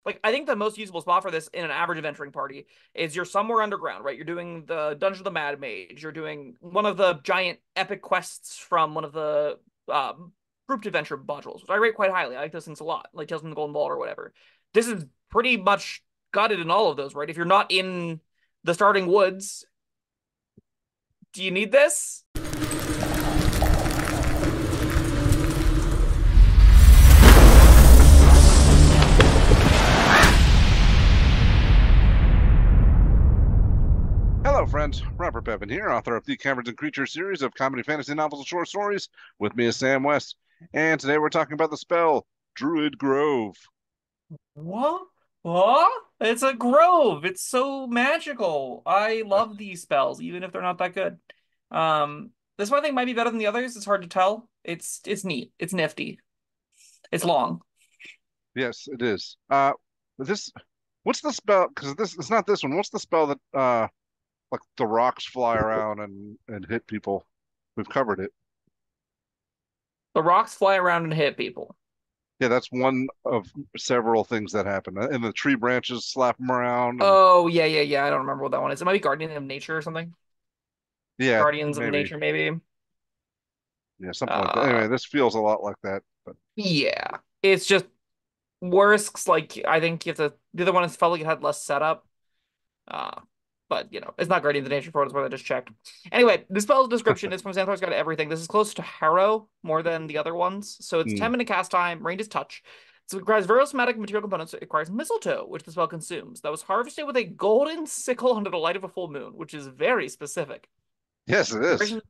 like, I think the most usable spot for this in an average adventuring party is you're somewhere underground, right? You're doing the Dungeon of the Mad Mage. You're doing one of the giant epic quests from one of the grouped adventure modules, which I rate quite highly. I like those things a lot, like Tales from the Golden Ball or whatever. This is pretty much gutted in all of those, right? If you're not in the starting woods, do you need this? Hello, friends. Robert Bevan here, author of the Caverns and Creatures series of comedy, fantasy novels, and short stories. With me is Sam West, and today we're talking about the spell Druid Grove. What? What? It's a grove. It's so magical. I love these spells, even if they're not that good. This one I think might be better than the others. It's hard to tell. It's neat. It's nifty. It's long. Yes, it is. This, what's the spell? Because this, it's not this one. What's the spell that, like the rocks fly around and hit people? We've covered it. The rocks fly around and hit people. Yeah, that's one of several things that happen. And the tree branches slap them around, and Oh, yeah, yeah, yeah. I don't remember what that one is. It might be Guardian of Nature or something. yeah, Guardians of maybe, Nature, maybe. yeah, something like that. Uh, Anyway, this feels a lot like that. But yeah. It's just worse. 'Cause, like, I think you have to. The other one is felt like it had less setup. Uh, but it's not Guardians of Nature for what it's worth. I just checked. Anyway, the spell's description is from Xanathar's Guide to Everything. This is close to Harrow more than the other ones. So it's mm, 10-minute cast time, range is touch. So it requires various somatic material components. It requires mistletoe, which the spell consumes. That was harvested with a golden sickle under the light of a full moon, which is very specific. yes, it is. Duration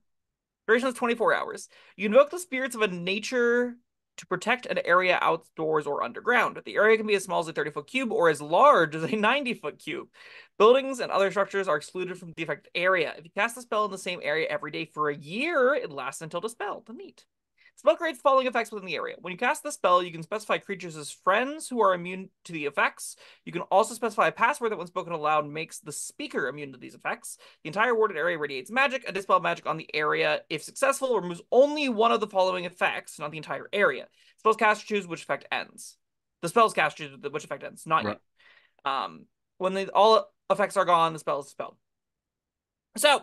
Duration is 24 hours. You invoke the spirits of a nature to protect an area outdoors or underground. The area can be as small as a 30-foot cube or as large as a 90-foot cube. Buildings and other structures are excluded from the affected area. If you cast the spell in the same area every day for a year, it lasts until dispelled. Neat. Spell creates the following effects within the area. When you cast the spell, you can specify creatures as friends who are immune to the effects. You can also specify a password that, when spoken aloud, makes the speaker immune to these effects. The entire warded area radiates magic. A dispel magic on the area, if successful, removes only one of the following effects, not the entire area. Spells cast choose which effect ends. The spells cast choose which effect ends, not you. Right. When all effects are gone, the spell is dispelled. So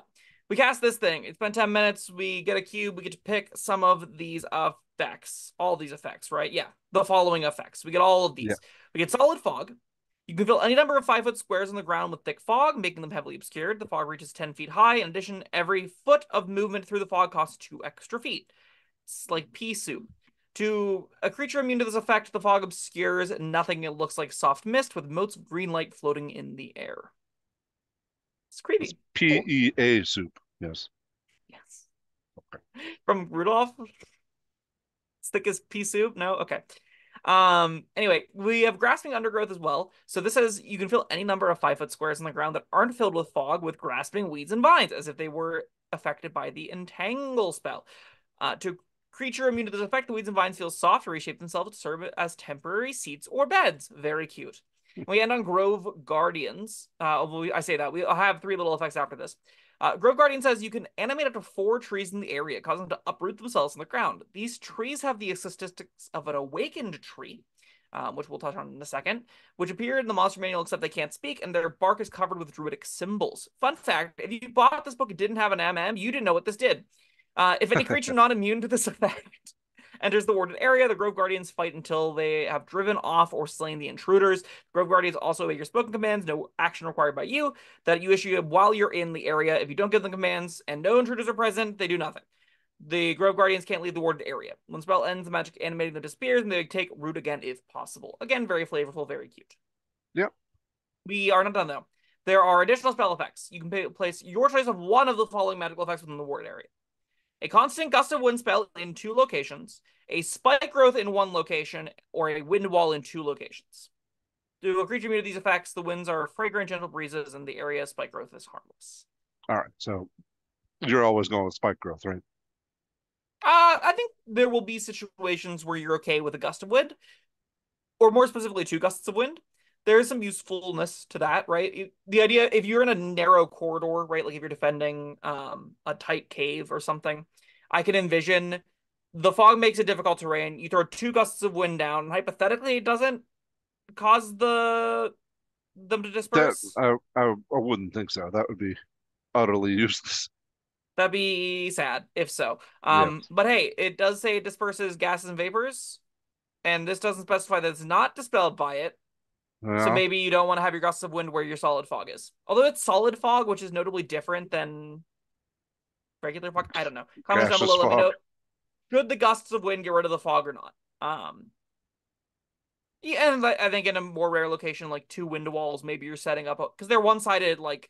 we cast this thing. It's been 10 minutes. We get a cube. We get to pick some of these effects. All these effects, right? Yeah. The following effects. We get all of Yeah. these. We get solid fog. You can fill any number of 5-foot squares on the ground with thick fog, making them heavily obscured. The fog reaches 10 feet high. In addition, every foot of movement through the fog costs 2 extra feet. It's like pea soup. To a creature immune to this effect, the fog obscures nothing. It looks like soft mist with motes of green light floating in the air. It's It's creepy. Cool. PEA soup. Yes. Yes. From Rudolph? It's thick as pea soup? No? Okay. Anyway, we have grasping undergrowth as well. So this says you can fill any number of 5-foot squares on the ground that aren't filled with fog with grasping weeds and vines, as if they were affected by the entangle spell. To creature immune to this effect, the weeds and vines feel soft, reshape themselves to serve as temporary seats or beds. Very cute. We end on Grove Guardians. I say that. I'll have 3 little effects after this. Grove Guardian says you can animate up to 4 trees in the area, causing them to uproot themselves from the ground. These trees have the statistics of an awakened tree, which we'll touch on in a second, which appear in the monster manual except they can't speak, and their bark is covered with druidic symbols. Fun fact, if you bought this book and didn't have an MM, you didn't know what this did. If any creature not immune to this effect enters the warded area, the Grove Guardians fight until they have driven off or slain the intruders. Grove Guardians also obey your spoken commands, no action required by you, that you issue while you're in the area. If you don't give them commands and no intruders are present, they do nothing. The Grove Guardians can't leave the warded area. When the spell ends, the magic animating them disappears, and they take root again if possible. Again, very flavorful, very cute. Yep. We are not done, though. There are additional spell effects. You can place your choice of one of the following magical effects within the warded area. A constant gust of wind spell in 2 locations, a spike growth in 1 location, or a wind wall in 2 locations. To a creature immune to these effects, the winds are fragrant, gentle breezes, and the area spike growth is harmless. All right. So you're always going with spike growth, right? I think there will be situations where you're okay with a gust of wind, or more specifically, 2 gusts of wind. There is some usefulness to that, right? The idea, if you're in a narrow corridor, right, like if you're defending a tight cave or something, I can envision the fog makes it difficult terrain. You throw 2 gusts of wind down, and hypothetically, it doesn't cause them to That disperse? I wouldn't think so. That would be utterly useless. That'd be sad if so. Yes. But hey, it does say it disperses gases and vapors, and this doesn't specify that it's not dispelled by it. So Yeah. maybe you don't want to have your gusts of wind where your solid fog is. Although it's solid fog, which is notably different than regular fog. I don't know. Comments down Gaseous below, let me fog. know. Should the gusts of wind get rid of the fog or not? Yeah, and I think in a more rare location, like two window walls, maybe you're setting up because they're one-sided, like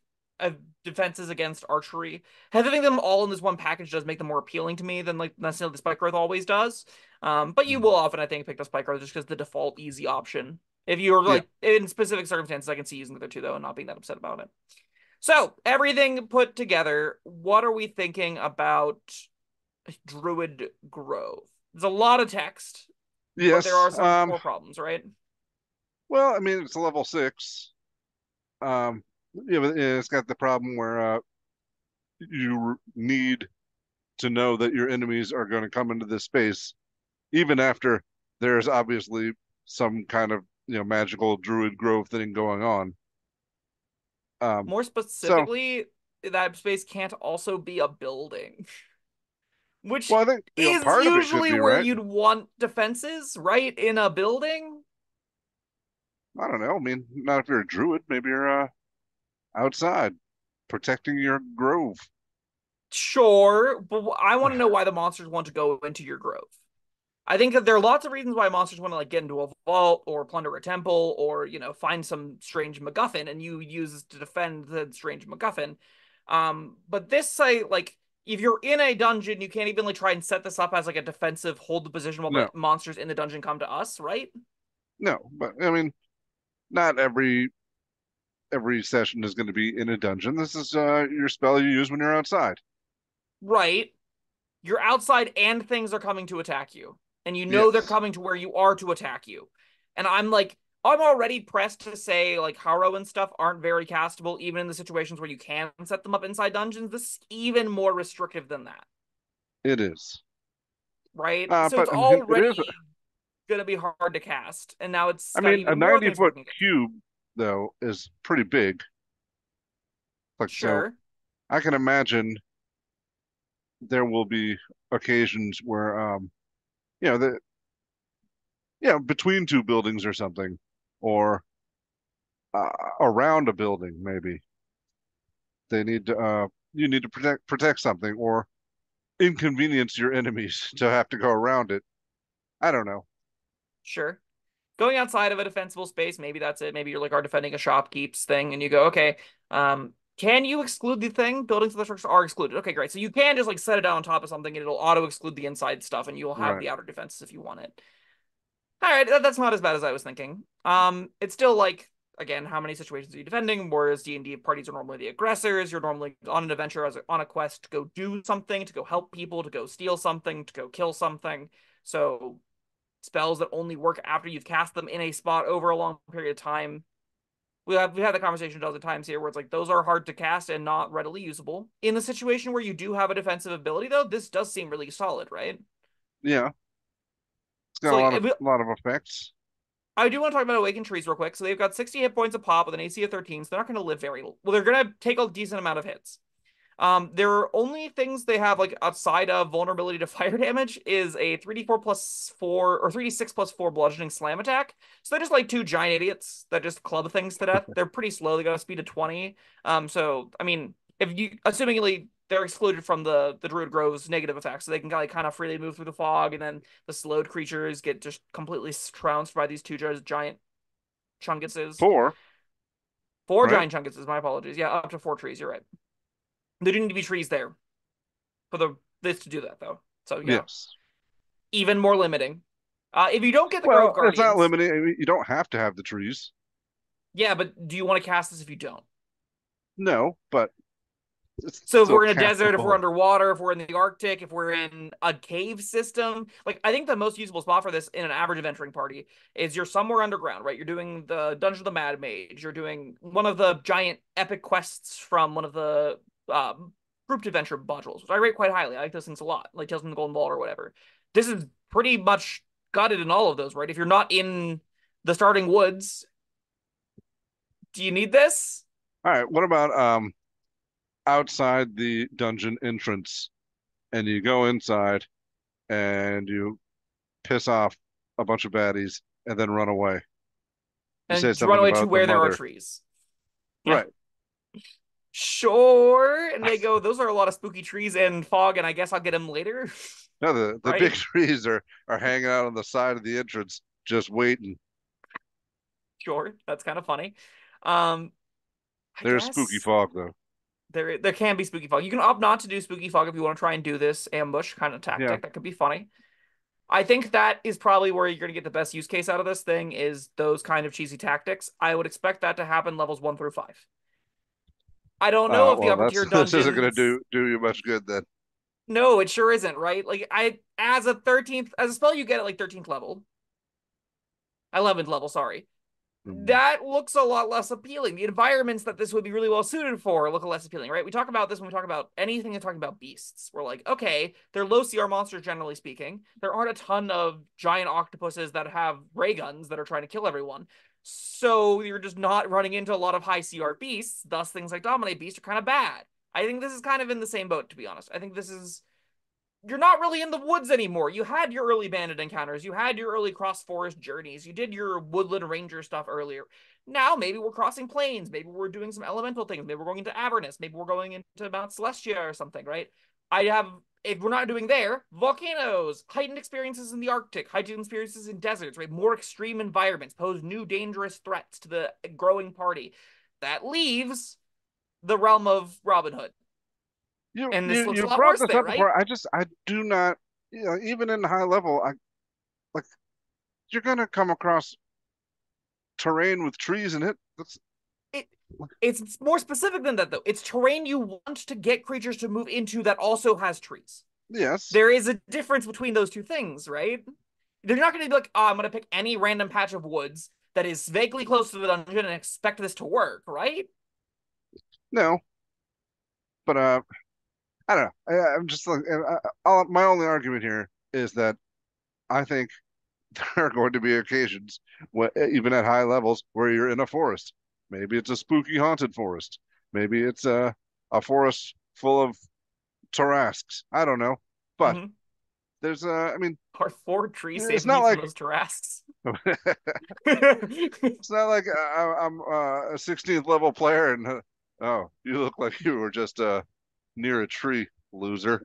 defenses against archery. Having them all in this one package does make them more appealing to me than like necessarily the spike growth always does. But you Hmm. will often, I think, pick the spike growth just because the default easy option. If you're Yeah. like in specific circumstances, I can see using the other two though and not being that upset about it. So everything put together, what are we thinking about Druid Grove? There's a lot of text, but there Yes. are some core problems, right? Well, I mean, it's a level 6. Yeah, but it's got the problem where you need to know that your enemies are going to come into this space, even after there's obviously some kind of magical Druid Grove thing going on. Um, More so, specifically, that space can't also be a building, which well, I think is part of it could usually be where right. you'd want defenses, right? In a building? I don't know. I mean, not if you're a druid. Maybe you're outside protecting your grove. Sure, but I want to know why the monsters want to go into your grove. I think that there are lots of reasons why monsters want to like get into a vault or plunder a temple or find some strange MacGuffin and you use this to defend the strange MacGuffin. But this site like if you're in a dungeon, you can't even like try and set this up as like a defensive hold the position while the No, monsters in the dungeon come to us, right? no, but I mean, not every session is going to be in a dungeon. This is your spell you use when you're outside. Right. You're outside and things are coming to attack you. And you know they're Yes, coming to where you are to attack you. And I'm like, I'm already pressed to say like Harrow and stuff aren't very castable, even in the situations where you can set them up inside dungeons. This is even more restrictive than that, it is. right? So it's But I mean, it is. already gonna be hard to cast, and now it's I got mean, a even more things 90-foot working against it. cube though is pretty big. Like so, Sure, I can imagine there will be occasions where the between two buildings or something, or uh, around a building maybe they need to you need to protect something or inconvenience your enemies to have to go around it. I don't know. sure. Going outside of a defensible space, maybe that's it. Maybe you're like are defending a shopkeep's thing, and you go, okay, can you exclude the thing? Buildings of the structure are excluded. Okay, great. So you can just like set it down on top of something, and it'll auto exclude the inside stuff, and you'll have Right. the outer defenses if you want it. All right, that's not as bad as I was thinking. It's still like again, how many situations are you defending? Whereas D&D parties are normally the aggressors. You're normally on an adventure on a quest to go do something, to go help people, to go steal something, to go kill something. So spells that only work after you've cast them in a spot over a long period of time. We've had the conversation a dozen times here where it's like those are hard to cast and not readily usable. In the situation where you do have a defensive ability, though, this does seem really solid, right? Yeah, it's got So a like lot of effects. I do want to talk about Awakened Trees real quick. So they've got 60 hit points a pop with an AC of 13, so they're not going to live very well. They're going to take a decent amount of hits. There are only things they have like outside of vulnerability to fire damage is a 3d4 plus 4 or 3d6 plus 4 bludgeoning slam attack. So they're just like two giant idiots that just club things to death. They're pretty slow. They got a speed of 20. So I mean, if you assumingly they're excluded from the Druid Grove's negative effects, so they can like kind of freely move through the fog, and then the slowed creatures get just completely trounced by these two giant chunkuses. 4, Four right? giant chunkuses, my apologies. Yeah, up to four trees, you're right. There do need to be trees there for this to do that though. So yeah, Yes. even more limiting. If you don't get the Grove Well, it's not Guardians, limiting. I mean, you don't have to have the trees. yeah, but do you want to cast this if you don't? No, but it's So if still we're in a desert, if we're castable. underwater, if we're in the Arctic, if we're in a cave system, like I think the most usable spot for this in an average adventuring party is you're somewhere underground, right? You're doing the Dungeon of the Mad Mage, you're doing one of the giant epic quests from one of the grouped adventure modules, which I rate quite highly. I like those things a lot, like Tales from the Golden Ball or whatever. This is pretty much gutted in all of those, right? If you're not in the starting woods. Do you need this? All right, what about outside the dungeon entrance and you go inside and you piss off a bunch of baddies and then run away. You say And run something away to about the where there are mother. trees. Yeah. Right. Sure. And they go, those are a lot of spooky trees and fog, and I guess I'll get them later. No, the big Right? trees are hanging out on the side of the entrance, just waiting. Sure. That's kind of funny. Um, I There's spooky guess fog though. there can be spooky fog. You can opt not to do spooky fog if you want to try and do this ambush kind of Yeah. tactic. That could be funny. I think that is probably where you're going to get the best use case out of this thing is those kind of cheesy tactics. I would expect that to happen levels 1 through 5. I don't know if the Well, upper that's tier this isn't going to dungeons. do you much good then. No, it sure isn't, right? Like I as a 13th as a spell you get at like 13th level. 11th level, sorry. Hmm. That looks a lot less appealing. The environments that this would be really well suited for look less appealing, right? We talk about this when we talk about anything that's talking about beasts. We're like, okay, they're low CR monsters, generally speaking. There aren't a ton of giant octopuses that have ray guns that are trying to kill everyone. So you're just not running into a lot of high CR beasts. Thus, things like Dominate Beast are kind of bad. I think this is kind of in the same boat, to be honest. I think this is you're not really in the woods anymore. You had your early bandit encounters, you had your early cross forest journeys, you did your woodland ranger stuff earlier. Now maybe we're crossing plains, maybe we're doing some elemental things, maybe we're going into Avernus, maybe we're going into Mount Celestia or something, right? I have if we're not doing there, volcanoes, heightened experiences in the Arctic, heightened experiences in deserts, right? More extreme environments pose new dangerous threats to the growing party. That leaves the realm of Robin Hood. You And this you looks a you lot brought worse this there, up right? before. I do not, even in high level, I like you're gonna come across terrain with trees in it. That's it it's more specific than that though. It's terrain you want to get creatures to move into that also has trees. yes. There is a difference between those two things, right? They're not going to be like, oh, I'm going to pick any random patch of woods that is vaguely close to the dungeon and expect this to work, right? No, but I don't know. I'm just like my only argument here is that I think there are going to be occasions, even at high levels, where you're in a forest. Maybe it's a spooky haunted forest. Maybe it's a forest full of Tarasques. I don't know. But Mm-hmm. there's I mean, Are 4 trees it's saving not you from like those Tarasques? it's not like I'm a 16th level player and oh, you look like you were just near a tree, loser.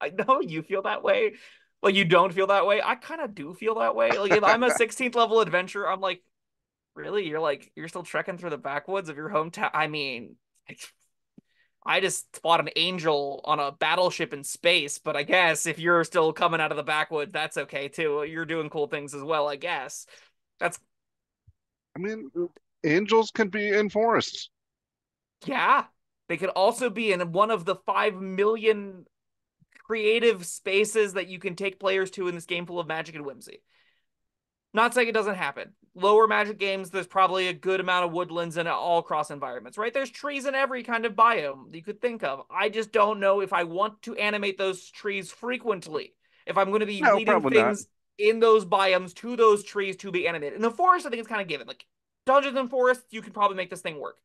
I know you feel that way. Like you don't feel that way. I kind of do feel that way. Like if I'm a 16th level adventurer, I'm like, really? You're still trekking through the backwoods of your hometown? I mean, I just fought an angel on a battleship in space, but I guess if you're still coming out of the backwoods, that's okay too. You're doing cool things as well, I guess. That's I mean, angels can be in forests. yeah. They could also be in one of the 5 million creative spaces that you can take players to in this game full of magic and whimsy. Not saying it doesn't happen. Lower magic games, there's probably a good amount of woodlands in all cross environments, right? There's trees in every kind of biome you could think of. I just don't know if I want to animate those trees frequently. If I'm going to be No, leading probably not. things in those biomes to those trees to be animated. In the forest, I think it's kind of given. Like dungeons and forests, you can probably make this thing work.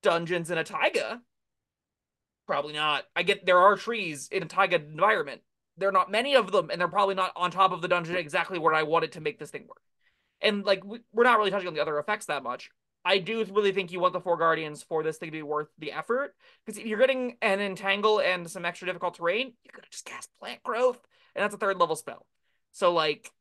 Dungeons in a taiga, probably not. I get there are trees in a taiga environment. There are not many of them, and they're probably not on top of the dungeon exactly where I wanted to make this thing work. And like we're not really touching on the other effects that much. I do really think you want the 4 guardians for this thing to be worth the effort. Because if you're getting an entangle and some extra difficult terrain, you're gonna just cast plant growth, and that's a 3rd level spell. So like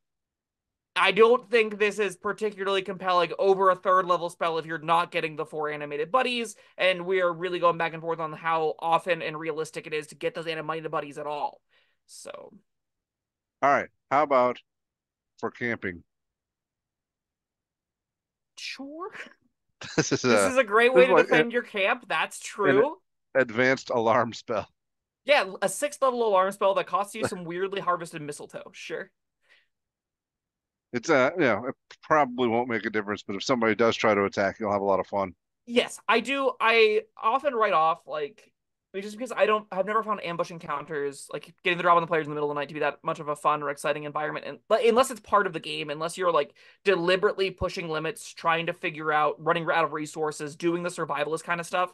I don't think this is particularly compelling over a 3rd level spell if you're not getting the 4 animated buddies, and we're really going back and forth on how often and realistic it is to get those animated buddies at all. So All right. How about for camping? sure. This is This a is a great this way is to like defend your camp. That's an true. advanced alarm spell. Yeah, a 6th level alarm spell that costs you some weirdly harvested mistletoe. Sure. It's it probably won't make a difference, but if somebody does try to attack, you'll have a lot of fun. Yes, I do. I often write off like just because I've never found ambush encounters, like getting the drop on the players in the middle of the night, to be that much of a fun or exciting environment. And unless it's part of the game, unless you're like deliberately pushing limits, trying to figure out, running out of resources, doing the survivalist kind of stuff,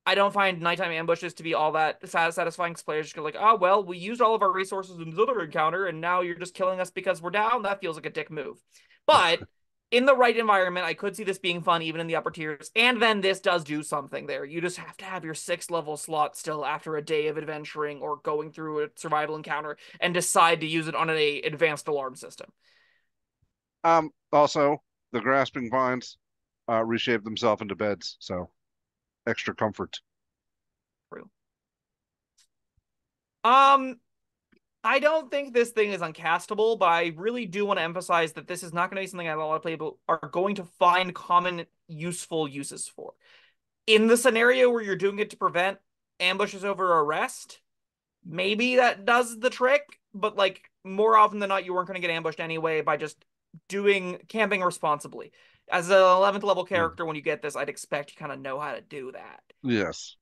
I don't find nighttime ambushes to be all that satisfying, because players just go like, oh, well, we used all of our resources in this other encounter, and now you're just killing us because we're down. That feels like a dick move. But in the right environment, I could see this being fun even in the upper tiers. And then this does do something there. You just have to have your 6th level slot still after a day of adventuring or going through a survival encounter and decide to use it on an advanced alarm system. Also, the grasping vines reshape themselves into beds, so extra comfort. True. Um, I don't think this thing is uncastable, but I really do want to emphasize that this is not going to be something that a lot of people are going to find common useful uses for. In the scenario where you're doing it to prevent ambushes over arrest, maybe that does the trick, but like more often than not, you weren't going to get ambushed anyway by just doing camping responsibly. As an 11th level Mm. character, when you get this, I'd expect you kind of know how to do that. Yes,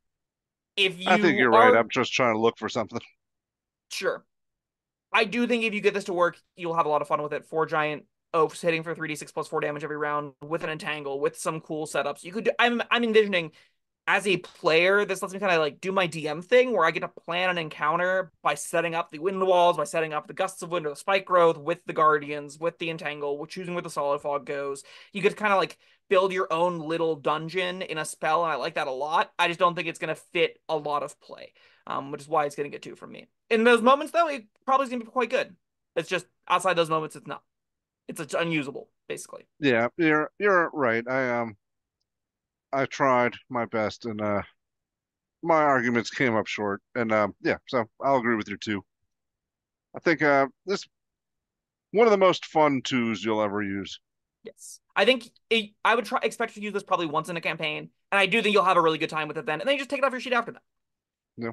If I think you you're right. are I'm just trying to look for something. sure, I do think if you get this to work, you'll have a lot of fun with it. 4 giant oafs hitting for 3d6 plus 4 damage every round with an entangle, with some cool setups. You could. I'm envisioning as a player, this lets me kind of like do my DM thing where I get to plan an encounter by setting up the wind walls, by setting up the gusts of wind or the spike growth with the guardians, with the entangle, with choosing where the solid fog goes. You get to kind of like build your own little dungeon in a spell, and I like that a lot. I just don't think it's going to fit a lot of play, which is why it's going to get 2 from me. In those moments, though, it probably is going to be quite good. It's just outside those moments, it's not. It's unusable, basically. Yeah, you're right. I tried my best, and my arguments came up short. And yeah, so I'll agree with you too. I think this one of the most fun twos you'll ever use. Yes. I think I would expect to use this probably once in a campaign, and I do think you'll have a really good time with it then, and then you just take it off your sheet after that. Yeah.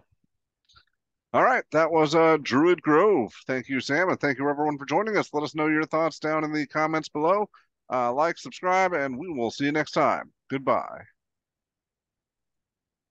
All right, that was Druid Grove. Thank you, Sam, and thank you everyone for joining us. Let us know your thoughts down in the comments below. Like, subscribe, and we will see you next time. Goodbye.